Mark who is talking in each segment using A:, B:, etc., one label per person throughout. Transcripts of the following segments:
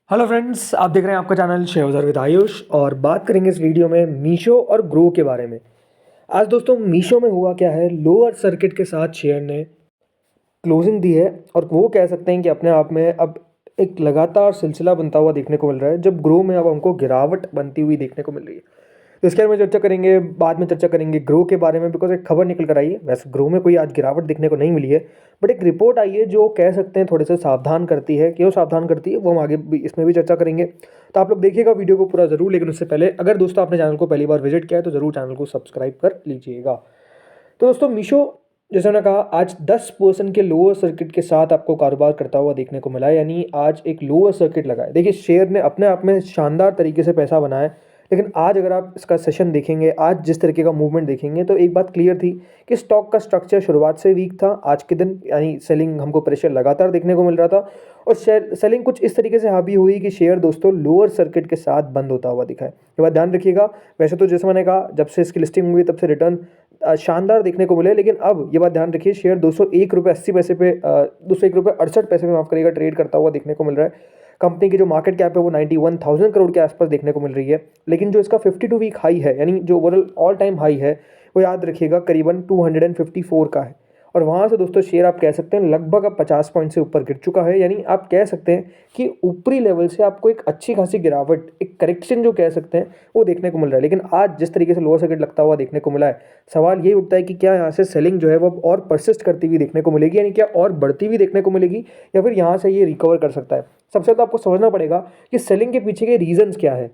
A: Hello friends, आप देख रहे हैं आपका चैनल शेयर बाज़ार विद आयुष और बात करेंगे इस वीडियो में मीशो और ग्रो के बारे में। आज दोस्तों मीशो में हुआ क्या है, लोअर सर्किट के साथ शेयर ने क्लोजिंग दी है और वो कह सकते हैं कि अपने आप में अब एक लगातार सिलसिला बनता हुआ देखने को मिल रहा है, जब ग्रो में अब हमको गिरावट बनती हुई देखने को मिल रही है। तो इसके बारे में चर्चा करेंगे, बाद में चर्चा करेंगे ग्रो के बारे में, बिकॉज एक खबर निकल कर आई है। वैसे ग्रो में कोई आज गिरावट देखने को नहीं मिली है, बट एक रिपोर्ट आई है जो कह सकते हैं थोड़े से सावधान करती है। क्यों सावधान करती है वो हम आगे भी इसमें भी चर्चा करेंगे। तो आप लोग देखिएगा वीडियो को पूरा जरूर, लेकिन उससे पहले अगर दोस्तों आपने चैनल को पहली बार विजिट किया है तो जरूर चैनल को सब्सक्राइब कर लीजिएगा। तो दोस्तों मीशो, जैसे मैंने कहा, आज 10% के लोअर सर्किट के साथ आपको कारोबार करता हुआ देखने को मिला है, यानी आज एक लोअर सर्किट लगा है। देखिए शेयर ने अपने आप में शानदार तरीके से पैसा बनाया है, लेकिन आज अगर आप इसका सेशन देखेंगे, आज जिस तरीके का मूवमेंट देखेंगे, तो एक बात क्लियर थी कि स्टॉक का स्ट्रक्चर शुरुआत से वीक था। आज के दिन यानी सेलिंग हमको प्रेशर लगातार देखने को मिल रहा था और सेलिंग कुछ इस तरीके से हावी हुई कि शेयर दोस्तों लोअर सर्किट के साथ बंद होता हुआ दिखा है। ये बात ध्यान रखिएगा। वैसे तो जैसे मैंने कहा, जब से इसकी लिस्टिंग हुई तब से रिटर्न शानदार देखने को मिले, लेकिन अब ये बात ध्यान रखिए, शेयर 201 रुपये 80 पैसे पे 201 रुपये 68 पैसे में, माफ करिएगा, ट्रेड करता हुआ देखने को मिल रहा है। कंपनी की जो मार्केट कैप है वो 91,000 करोड़ के आसपास देखने को मिल रही है, लेकिन जो इसका 52 वीक हाई है, यानी जो ओवरऑल ऑल टाइम हाई है, वो याद रखिएगा करीबन 254 का है। और वहाँ से दोस्तों शेयर आप कह सकते हैं लगभग अब 50 पॉइंट से ऊपर गिर चुका है। यानी आप कह सकते हैं कि ऊपरी लेवल से आपको एक अच्छी खासी गिरावट, एक करेक्शन जो कह सकते हैं, वो देखने को मिल रहा है। लेकिन आज जिस तरीके से लोअर सर्किट लगता हुआ देखने को मिला है, सवाल यही उठता है कि क्या यहाँ से सेलिंग जो है वो और परसिस्ट करती हुई देखने को मिलेगी, यानी क्या और बढ़ती हुई देखने को मिलेगी, या फिर यहाँ से ये रिकवर कर सकता है। सबसे तो आपको समझना पड़ेगा कि सेलिंग के पीछे के रीजंस क्या है।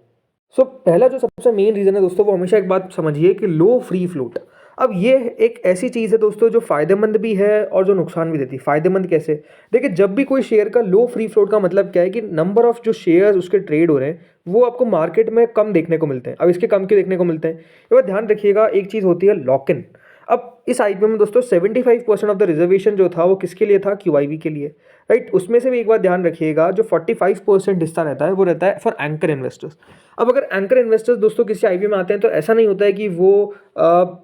A: पहला जो सबसे मेन रीज़न है दोस्तों, वो हमेशा एक बात समझिए कि लो फ्री फ्लोट। अब ये एक ऐसी चीज़ है दोस्तों जो फ़ायदेमंद भी है और जो नुकसान भी देती है। फ़ायदेमंद कैसे? देखिए, जब भी कोई शेयर का लो फ्री फ्लोट का मतलब क्या है कि नंबर ऑफ़ जो शेयर्स उसके ट्रेड हो रहे हैं वो आपको मार्केट में कम देखने को मिलते हैं। अब इसके कम क्यों देखने को मिलते हैं, ये बात ध्यान रखिएगा। एक चीज़ होती है लॉक इन। अब इस आईपीओ में दोस्तों 75% ऑफ द रिजर्वेशन जो था वो किसके लिए था? क्यूआईबी के लिए, राइट। उसमें से भी एक बात ध्यान रखिएगा, जो 45% हिस्सा रहता है वो रहता है फॉर एंकर इन्वेस्टर्स। अब अगर एंकर इन्वेस्टर्स दोस्तों किसी आईपीओ में आते हैं तो ऐसा नहीं होता है कि वो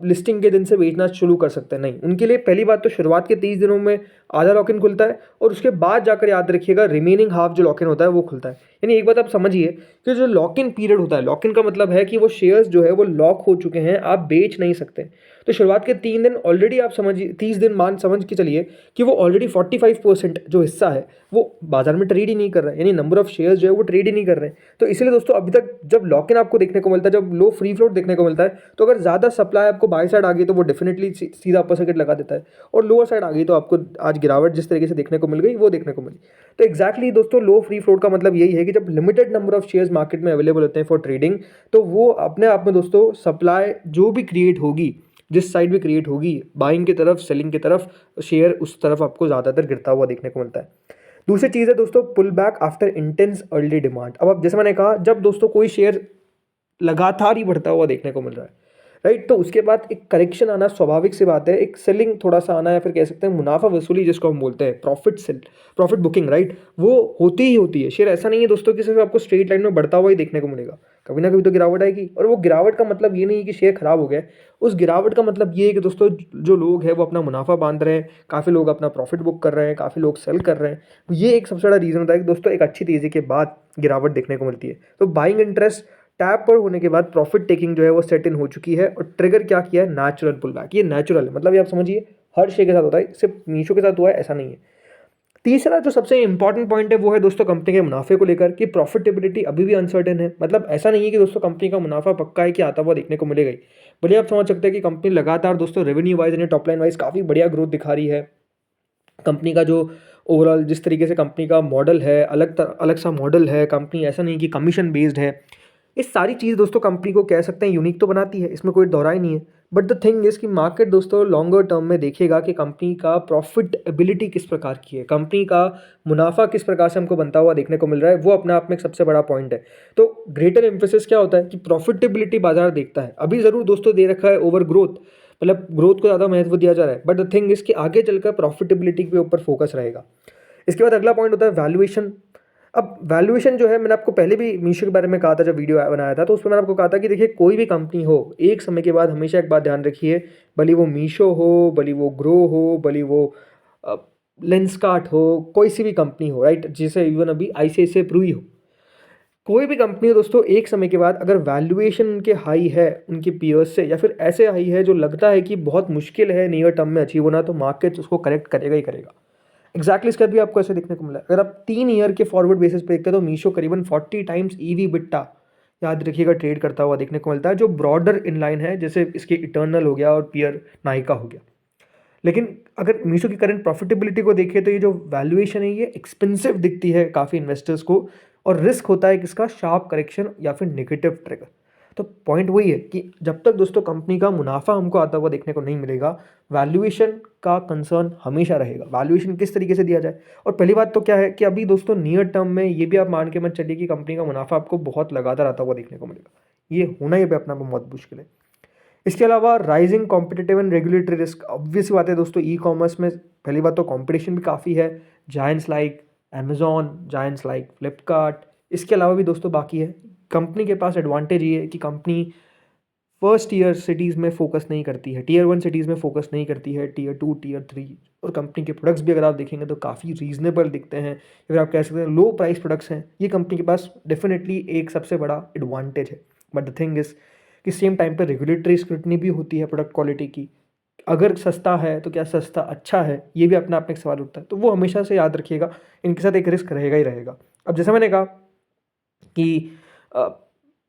A: लिस्टिंग के दिन से बेचना शुरू कर सकते हैं, नहीं। उनके लिए पहली बात तो शुरुआत के 30 दिनों में आधा लॉक इन खुलता है और उसके बाद जाकर याद रखिएगा रिमेनिंग हाफ जो लॉक इन होता है वो खुलता है। यानी एक बात आप समझिए कि जो लॉक इन पीरियड होता है, लॉक इन का मतलब है कि वो शेयर्स जो है वो लॉक हो चुके हैं, आप बेच नहीं सकते। तो शुरुआत के 3 दिन ऑलरेडी आप समझिए, 30 दिन मान समझ के चलिए कि वो ऑलरेडी 45% जो हिस्सा है वो बाजार में ट्रेड ही नहीं कर रहा है, यानी नंबर ऑफ शेयर्स जो है वो ट्रेड ही नहीं कर रहे हैं। तो इसलिए दोस्तों अभी तक जब लॉक इन आपको देखने को मिलता है, जब लो फ्री फ्लोट देखने को मिलता है, तो अगर ज़्यादा सप्लाई आपको बाय साइड आ गई तो वो डेफिनेटली सीधा अपर सर्किट लगा देता है, और लोअर साइड आ गई तो आपको आज गिरावट जिस तरीके से देखने को मिल गई वो देखने को मिली। तो एक्जैक्टली दोस्तों लो फ्री फ्लोट का मतलब यही है कि जब limited number of shares market में अवेलेबल होते हैं फॉर ट्रेडिंग, तो वो अपने आप में दोस्तों सप्लाई जो भी क्रिएट होगी, जिस साइड भी क्रिएट होगी, बाइंग की तरफ, सेलिंग की तरफ, शेयर उस तरफ आपको ज़्यादातर गिरता हुआ देखने को मिलता है। दूसरी चीज़ है दोस्तों pull back after intense early demand. अब जैसे मैंने कहा, जब दोस्तों कोई शेयर लगातार ही बढ़ता हुआ देखने को मिल रहा है, राइट, तो उसके बाद एक करेक्शन आना स्वाभाविक सी बात है, एक सेलिंग थोड़ा सा आना, या फिर कह सकते हैं मुनाफा वसूली जिसको हम बोलते हैं, प्रॉफिट बुकिंग, राइट, वो होती ही होती है। शेयर ऐसा नहीं है दोस्तों कि सिर्फ आपको स्ट्रेट लाइन में बढ़ता हुआ ही देखने को मिलेगा, कभी ना कभी तो गिरावट आएगी। और वो गिरावट का मतलब ये नहीं है कि शेयर खराब हो गया, उस गिरावट का मतलब ये है कि दोस्तों जो लोग हैं वो अपना मुनाफा बांध रहे हैं, काफ़ी लोग अपना प्रॉफिट बुक कर रहे हैं, काफ़ी लोग सेल कर रहे हैं। ये एक सबसे बड़ा रीज़न होता है कि दोस्तों एक अच्छी तेज़ी के बाद गिरावट देखने को मिलती है। तो बाइंग इंटरेस्ट टैप पर होने के बाद प्रॉफिट टेकिंग जो है वो सेट इन हो चुकी है, और ट्रिगर क्या किया है? Natural pull back. ये नेचुरल है, मतलब ये आप समझिए हर शेयर के साथ होता है, सिर्फ मीशो के साथ हुआ है ऐसा नहीं है। तीसरा जो सबसे इंपॉर्टेंट पॉइंट है वो है दोस्तों कंपनी के मुनाफे को लेकर, कि प्रॉफिटेबिलिटी अभी भी अनसर्टेन है। मतलब ऐसा नहीं है कि दोस्तों कंपनी का मुनाफा पक्का है कि आता हुआ देखने को मिलेगा ही। भले आप समझ सकते हैं कि कंपनी लगातार दोस्तों रेवेन्यू वाइज यानी टॉप लाइन वाइज काफ़ी बढ़िया ग्रोथ दिखा रही है। कंपनी का जो ओवरऑल जिस तरीके से कंपनी का मॉडल है, अलग सा मॉडल है कंपनी, ऐसा नहीं कि कमीशन बेस्ड है। ये सारी चीज़ दोस्तों कंपनी को कह सकते हैं यूनिक तो बनाती है, इसमें कोई दोहराई नहीं है। बट द थिंग इज़ कि मार्केट दोस्तों लॉन्गर टर्म में देखेगा कि कंपनी का प्रॉफिटेबिलिटी किस प्रकार की है, कंपनी का मुनाफा किस प्रकार से हमको बनता हुआ देखने को मिल रहा है, वो अपने आप में एक सबसे बड़ा पॉइंट है। तो ग्रेटर एम्फेसिस क्या होता है कि प्रॉफिटेबिलिटी बाजार देखता है। अभी ज़रूर दोस्तों दे रखा है ओवर ग्रोथ, मतलब ग्रोथ को ज़्यादा महत्व दिया जा रहा है, बट द थिंग इज़ कि आगे चलकर प्रॉफिटेबिलिटी के ऊपर फोकस रहेगा। इसके बाद अगला पॉइंट होता है वैल्यूएशन। अब वैल्यूएशन जो है, मैंने आपको पहले भी मीशो के बारे में कहा था जब वीडियो बनाया था, तो उसमें मैंने आपको कहा था कि देखिए कोई भी कंपनी हो, एक समय के बाद हमेशा एक बात ध्यान रखिए, भले वो मीशो हो, भले वो ग्रो हो, भले वो लेंसकार्ट हो, कोई सी भी कंपनी हो, राइट, जैसे इवन अभी आईसीआईसीआई प्रू ही हो, कोई भी कंपनी दोस्तों एक समय के बाद अगर वैल्यूएशन उनके हाई है उनके पीयर्स से, या फिर ऐसे हाई है जो लगता है कि बहुत मुश्किल है नियर टर्म में अचीव होना, तो मार्केट उसको करेक्ट करेगा ही करेगा। एग्जैक्टली इसका भी आपको ऐसे देखने को मिला। अगर आप 3 ईयर के फॉरवर्ड बेसिस पे देखते हैं तो मीशो करीबन 40 टाइम्स ईवी बिट्टा, याद रखिएगा, ट्रेड करता हुआ देखने को मिलता है, जो ब्रॉडर इनलाइन है, जैसे इसके इटर्नल हो गया और पियर नाइका हो गया। लेकिन अगर मीशो की करंट प्रॉफिटेबिलिटी को देखें तो ये जो वैल्यूएशन है ये एक्सपेंसिव दिखती है काफ़ी इन्वेस्टर्स को, और रिस्क होता है कि इसका शार्प करेक्शन या फिर नेगेटिव ट्रिगर। तो पॉइंट वही है कि जब तक दोस्तों कंपनी का मुनाफा हमको आता हुआ देखने को नहीं मिलेगा, वैल्यूएशन का कंसर्न हमेशा रहेगा। वैल्यूएशन किस तरीके से दिया जाए, और पहली बात तो क्या है कि अभी दोस्तों नियर टर्म में ये भी आप मान के मत चलिए कि कंपनी का मुनाफा आपको बहुत लगातार आता हुआ देखने को मिलेगा। ये होना ही भी अपना बहुत मुश्किल है। इसके अलावा rising competitive and regulatory risk, obvious बात है दोस्तों, ई कॉमर्स में पहली बात तो कंपटीशन भी काफ़ी है, giants like Amazon, giants like Flipkart. इसके अलावा भी दोस्तों बाकी है, कंपनी के पास एडवांटेज ये है कि कंपनी फर्स्ट ईयर सिटीज़ में फोकस नहीं करती है, टीयर 1 सिटीज़ में फोकस नहीं करती है, टीयर 2 टीयर 3। और कंपनी के प्रोडक्ट्स भी अगर आप देखेंगे तो काफ़ी रीजनेबल दिखते हैं, अगर आप कह सकते हैं लो प्राइस प्रोडक्ट्स हैं। ये कंपनी के पास डेफिनेटली एक सबसे बड़ा एडवांटेज है। बट द थिंग इज़ कि सेम टाइम पर रेगुलेटरी स्क्रूटनी भी होती है प्रोडक्ट क्वालिटी की। अगर सस्ता है तो क्या सस्ता अच्छा है, ये भी अपना आप में एक सवाल उठता है। तो वो हमेशा से याद रखिएगा, इनके साथ एक रिस्क रहेगा ही रहेगा। अब जैसे मैंने कहा कि अ,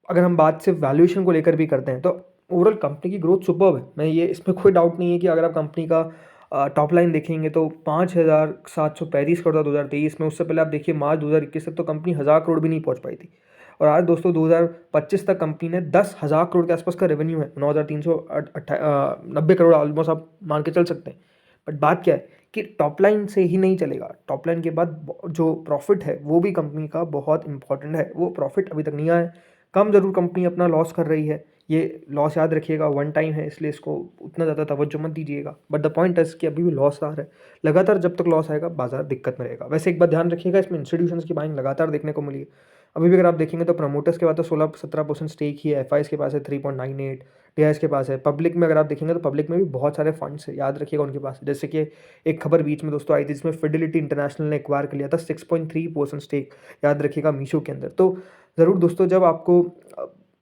A: अगर हम बात सिर्फ वैल्यूएशन को लेकर भी करते हैं तो ओवरऑल कंपनी की ग्रोथ सुपर्ब है। मैं ये इसमें कोई डाउट नहीं है कि अगर आप कंपनी का टॉप लाइन देखेंगे तो 5,735 करोड़ था 2023 में। उससे पहले आप देखिए मार्च 2021 तक तो कंपनी 1,000 करोड़ भी नहीं पहुंच पाई थी। और आज दोस्तों 2025 तक कंपनी ने 10,000 करोड़ के आसपास का रेवेन्यू है, 9,390 करोड़ ऑलमोस्ट आप मान के चल सकते हैं। बट बात क्या है कि टॉप लाइन से ही नहीं चलेगा, टॉप लाइन के बाद जो प्रॉफिट है वो भी कंपनी का बहुत इंपॉर्टेंट है। वो प्रॉफिट अभी तक नहीं आया है, कम ज़रूर कंपनी अपना लॉस कर रही है। ये लॉस याद रखिएगा वन टाइम है, इसलिए इसको उतना ज़्यादा तवज्जो मत दीजिएगा। बट द पॉइंट है कि अभी भी लॉस आ रहा है, लगातार जब तक लॉस आएगा बाजार दिक्कत में रहेगा। वैसे एक बात ध्यान रखिएगा, इसमें इंस्टीट्यूशंस की बाइंग लगातार देखने को मिली है। अभी भी अगर आप देखेंगे तो प्रमोटर्स के पास तो 16-17% स्टेक ही है, एफ के पास है 3.98, टीआईएस के पास है। पब्लिक में अगर आप देखेंगे तो पब्लिक में भी बहुत सारे फंड्स है, याद रखिएगा उनके पास। जैसे कि एक खबर बीच में दोस्तों आई थी जिसमें फिडेलिटी इंटरनेशनल ने एक्वायर कर लिया था 6.3% स्टेक, याद रखिएगा मीशो के अंदर। तो ज़रूर दोस्तों जब आपको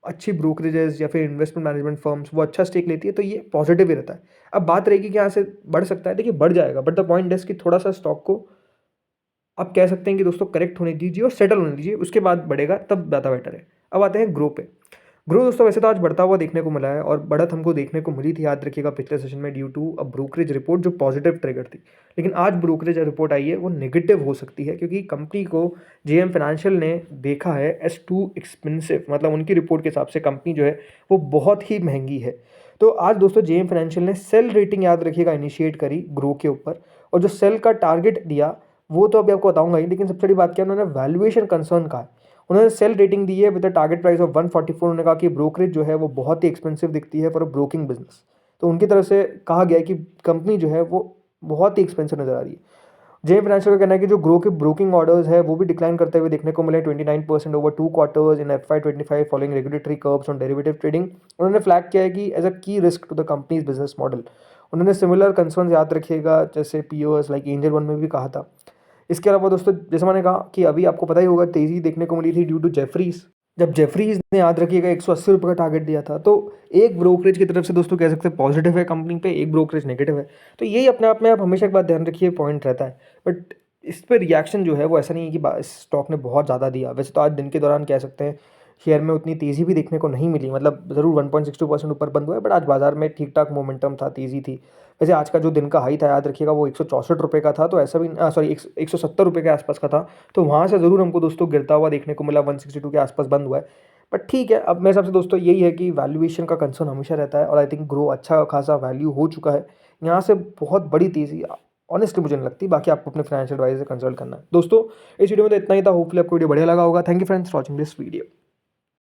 A: अच्छी ब्रोकरेजेस या फिर इन्वेस्टमेंट मैनेजमेंट फर्म्स वो अच्छा स्टेक लेती है तो ये पॉजिटिव ही रहता है। अब बात रहेगी कि यहाँ से बढ़ सकता है, देखिए बढ़ जाएगा, बट द पॉइंट इज कि थोड़ा सा स्टॉक को आप कह सकते हैं कि दोस्तों करेक्ट होने दीजिए और सेटल होने दीजिए, उसके बाद बढ़ेगा तब ज़्यादा बेटर है। अब आते हैं ग्रो पे। ग्रो दोस्तों वैसे तो आज बढ़ता हुआ देखने को मिला है, और बढ़त हमको देखने को मिली थी, याद रखिएगा, पिछले सेशन में due to a brokerage report जो पॉजिटिव ट्रिगर थी। लेकिन आज ब्रोकरेज रिपोर्ट आई है वो नेगेटिव हो सकती है, क्योंकि कंपनी को जेएम फाइनेंशियल ने देखा है एज टू एक्सपेंसिव। मतलब उनकी रिपोर्ट के हिसाब से कंपनी जो है वो बहुत ही महंगी है। तो आज दोस्तों जेएम फाइनेंशियल ने सेल रेटिंग, याद रखिएगा, इनिशिएट करी ग्रो के ऊपर, और जो सेल का टारगेट दिया वो तो अभी आपको बताऊंगा ही। लेकिन सबसे बड़ी बात क्या है, उन्होंने वैल्यूएशन कंसर्न कहा है। उन्होंने सेल रेटिंग दी है विद टारगेट प्राइस ऑफ 144। उन्होंने कहा कि ब्रोकरेज जो है वो बहुत ही एक्सपेंसिव दिखती है फॉर अ ब्रोकिंग बिजनेस। तो उनकी तरफ से कहा गया है कि कंपनी जो है वो बहुत ही एक्सपेंसिव नजर आ रही है। जेएम फाइनेंशियल का कहना है कि जो ग्रो के ब्रोकिंग ऑर्डर्स है वो भी डिक्लाइन करते हुए देखने को मिले 29% over 2 quarters in FY25 following regulatory curbs on derivative trading. उन्होंने फ्लैग किया है कि as a key risk to the company's business model. उन्होंने सिमिलर कंसर्न याद रखिएगा जैसे पीओएस लाइक एंजल वन में भी कहा था। इसके अलावा दोस्तों जैसे मैंने कहा कि अभी आपको पता ही होगा तेज़ी देखने को मिली थी ड्यू टू जेफरीज। जब जेफरीज ने, याद रखिएगा, 180 रुपये का टारगेट दिया था, तो एक ब्रोकरेज की तरफ से दोस्तों कह सकते हैं पॉजिटिव है कंपनी पे, एक ब्रोकरेज नेगेटिव है। तो यही अपने आप में आप हमेशा एक बात ध्यान रखिए, पॉइंट रहता है। बट इस पर रिएक्शन जो है वो ऐसा नहीं है कि स्टॉक ने बहुत ज़्यादा दिया। वैसे तो आज दिन के दौरान कह सकते हैं शेयर में उतनी तेज़ी भी देखने को नहीं मिली, मतलब ज़रूर 1.62% ऊपर बंद हुआ है, बट आज बाजार में ठीक ठाक मोमेंटम था, तेज़ी थी। वैसे आज का जो दिन का हाई था, याद रखिएगा, वो 164 रुपये का था, तो ऐसा भी सॉरी 170 रुपये के आसपास का था। तो वहाँ से ज़रूर हमको दोस्तों गिरता हुआ देखने को मिला, 162 के आसपास बंद हुआ है। बट ठीक है, अब मेरे हिसाब से दोस्तों यही है कि वैल्यूएशन का कंसर्न हमेशा रहता है, और आई थिंक ग्रो अच्छा खासा वैल्यू हो चुका है। यहाँ से बहुत बड़ी तेज़ी ऑनेस्टली मुझे नहीं लगती। बाकी आपको अपने फाइनेंशियल एडवाइजर से कंसल्ट करना है। दोस्तों इस वीडियो में तो इतना ही था, होपफुली आपको वीडियो बढ़िया लगा होगा। Thank you friends for watching this video.